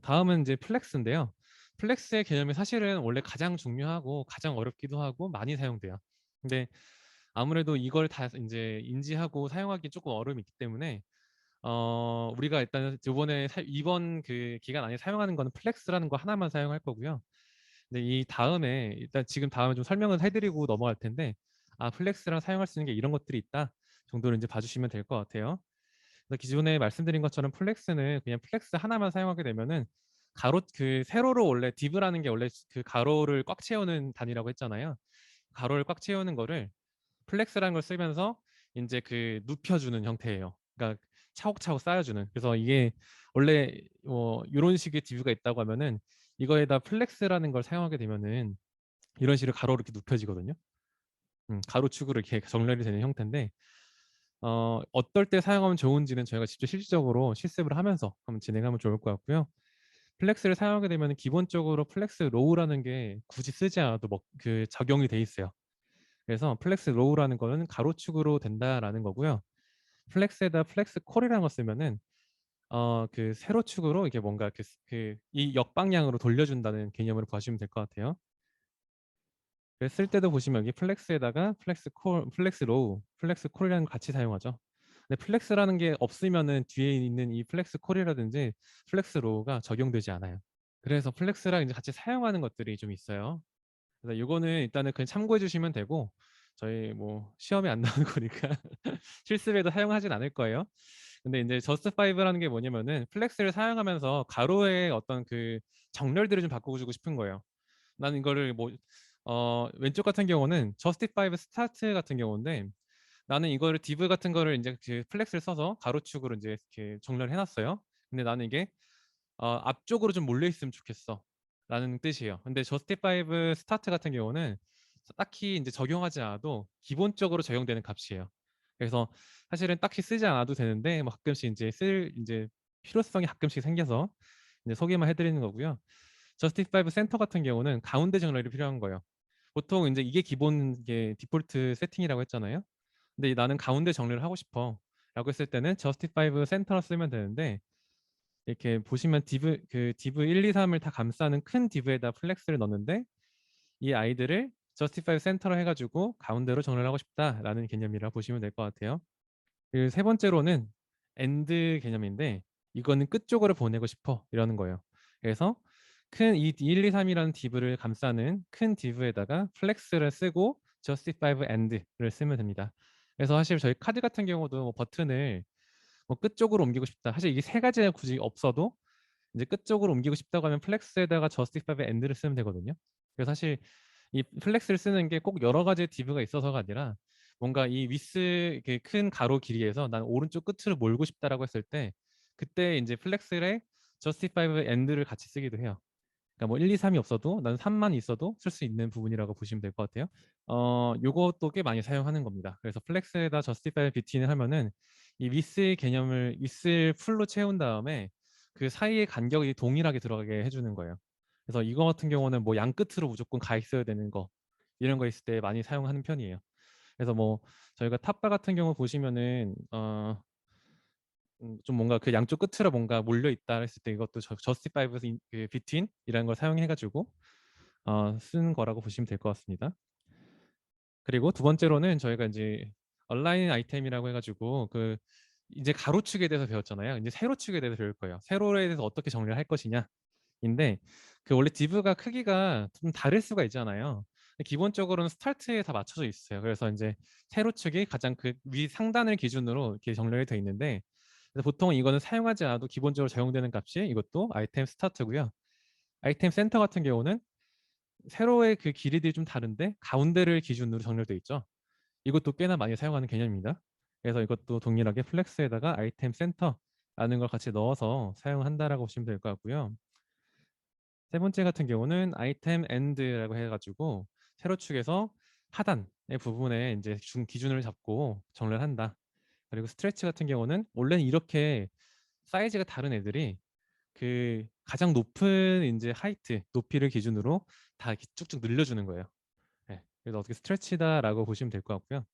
다음은 이제 플렉스인데요. 플렉스의 개념이 사실은 원래 가장 중요하고 가장 어렵기도 하고 많이 사용돼요. 근데 아무래도 이걸 다 이제 인지하고 사용하기 조금 어려움이 있기 때문에 우리가 일단 이번 그 기간 안에 사용하는 거는 플렉스라는 거 하나만 사용할 거고요. 근데 이 다음에 일단 지금 다음에 좀 설명을 해드리고 넘어갈 텐데, 플렉스랑 사용할 수 있는 게 이런 것들이 있다 정도를 이제 봐주시면 될 것 같아요. 그래서 기존에 말씀드린 것처럼 플렉스는 그냥 플렉스 하나만 사용하게 되면은 세로로 원래 div라는 게 원래 그 가로를 꽉 채우는 단위라고 했잖아요. 가로를 꽉 채우는 거를 플렉스라는 걸 쓰면서 이제 그 눕혀주는 형태예요. 그러니까 차곡차곡 쌓여주는. 그래서 이게 원래 이런 식의 div가 있다고 하면은 이거에다 플렉스라는 걸 사용하게 되면은 이런 식으로 가로로 이렇게 눕혀지거든요. 가로축으로 이렇게 정렬이 되는 형태인데, 어떨 때 사용하면 좋은지는 저희가 직접 실질적으로 실습을 하면서 한번 진행하면 좋을 것 같고요. 플렉스를 사용하게 되면 기본적으로 플렉스 로우라는 게 굳이 쓰지 않아도 그 적용이 돼 있어요. 그래서 플렉스 로우라는 거는 가로축으로 된다라는 거고요. 플렉스에다 플렉스 콜이라는 거 쓰면은 그 세로축으로 이게 뭔가 이 역방향으로 돌려준다는 개념으로 보시면 될 것 같아요. 그래서 쓸 때도 보시면 여기 플렉스에다가 플렉스 콜, 플렉스 로우, 플렉스 콜이라는 거 같이 사용하죠. 근데 플렉스라는 게 없으면은 뒤에 있는 이 플렉스 콜이라든지 플렉스 로우가 적용되지 않아요. 그래서 플렉스랑 이제 같이 사용하는 것들이 좀 있어요. 그래서 이거는 일단은 그냥 참고해 주시면 되고, 저희 뭐 시험에 안 나오는 거니까 실습에도 사용하진 않을 거예요. 근데 이제 저스트5라는 게 뭐냐면은 플렉스를 사용하면서 가로의 어떤 그 정렬들을 좀 바꿔주고 싶은 거예요. 나는 이거를 뭐 왼쪽 같은 경우는 저스티파이브 스타트 같은 경우인데, 나는 이거를 div 같은 거를 이제 그 플렉스를 써서 가로축으로 이제 이렇게 정렬을 해놨어요. 근데 나는 이게 앞쪽으로 좀 몰려 있으면 좋겠어 라는 뜻이에요. 근데 저스티파이브 스타트 같은 경우는 딱히 이제 적용하지 않아도 기본적으로 적용되는 값이에요. 그래서 사실은 딱히 쓰지 않아도 되는데 뭐 가끔씩 이제 필요성이 가끔씩 생겨서 이제 소개만 해드리는 거고요. 저스티파이브 센터 같은 경우는 가운데 정렬이 필요한 거예요. 보통 이제 이게 기본 게 디폴트 세팅이라고 했잖아요. 근데 나는 가운데 정리를 하고 싶어 라고 했을 때는 저스티파이브 센터를 쓰면 되는데, 이렇게 보시면 div 1, 2, 3을 다 감싸는 큰 div에다 플렉스를 넣는데, 이 아이들을 justify 센터로 해가지고 가운데로 정렬을 하고 싶다라는 개념이라 보시면 될 것 같아요. 그리고 세 번째로는 end 개념인데, 이거는 끝 쪽으로 보내고 싶어 이러는 거예요. 그래서 큰 이 1, 2, 3이라는 div를 감싸는 큰 div에다가 flex를 쓰고 justify end를 쓰면 됩니다. 그래서 사실 저희 카드 같은 경우도 뭐 버튼을 뭐 끝 쪽으로 옮기고 싶다. 사실 이게 세 가지가 굳이 없어도 이제 끝 쪽으로 옮기고 싶다고 하면 플렉스에다가 justify end를 쓰면 되거든요. 그래서 사실 이 플렉스를 쓰는 게 꼭 여러 가지 div가 있어서가 아니라, 뭔가 이 위스 큰 가로 길이에서 난 오른쪽 끝으로 몰고 싶다라고 했을 때 그때 이제 플렉스에 justify end를 같이 쓰기도 해요. 그러니까 뭐 1, 2, 3이 없어도 나는 3만 있어도 쓸 수 있는 부분이라고 보시면 될 것 같아요. 요것도 꽤 많이 사용하는 겁니다. 그래서 플렉스에다 justify between을 하면은 이 위스 개념을 위스 풀로 채운 다음에 그 사이의 간격이 동일하게 들어가게 해주는 거예요. 그래서 이거 같은 경우는 뭐 양 끝으로 무조건 가 있어야 되는 거, 이런 거 있을 때 많이 사용하는 편이에요. 그래서 뭐 저희가 탑바 같은 경우 보시면은 좀 뭔가 그 양쪽 끝으로 뭔가 몰려 있다 했을 때 이것도 justify 그 between이라는 걸 사용해가지고 쓰는 거라고 보시면 될 것 같습니다. 그리고 두 번째로는 저희가 이제 얼라인 아이템이라고 해가지고 그 이제 가로축에 대해서 배웠잖아요. 이제 세로축에 대해서 배울 거예요. 세로에 대해서 어떻게 정리를 할 것이냐인데, 그 원래 div가 크기가 좀 다를 수가 있잖아요. 기본적으로는 스타트에 다 맞춰져 있어요. 그래서 이제 세로축이 가장 그 위 상단을 기준으로 이렇게 정렬이 되어 있는데, 그래서 보통 이거는 사용하지 않아도 기본적으로 적용되는 값이 이것도 아이템 스타트고요. 아이템 센터 같은 경우는 세로의 그 길이들이 좀 다른데 가운데를 기준으로 정렬되어 있죠. 이것도 꽤나 많이 사용하는 개념입니다. 그래서 이것도 동일하게 플렉스에다가 아이템 센터라는 걸 같이 넣어서 사용한다라고 보시면 될 것 같고요. 세 번째 같은 경우는 아이템 엔드라고 해가지고 세로축에서 하단의 부분에 이제 기준을 잡고 정렬을 한다. 그리고 스트레치 같은 경우는 원래는 이렇게 사이즈가 다른 애들이 그 가장 높은 이제 하이트 높이를 기준으로 다 이렇게 쭉쭉 늘려주는 거예요. 네. 그래서 어떻게 스트레치다라고 보시면 될 것 같고요.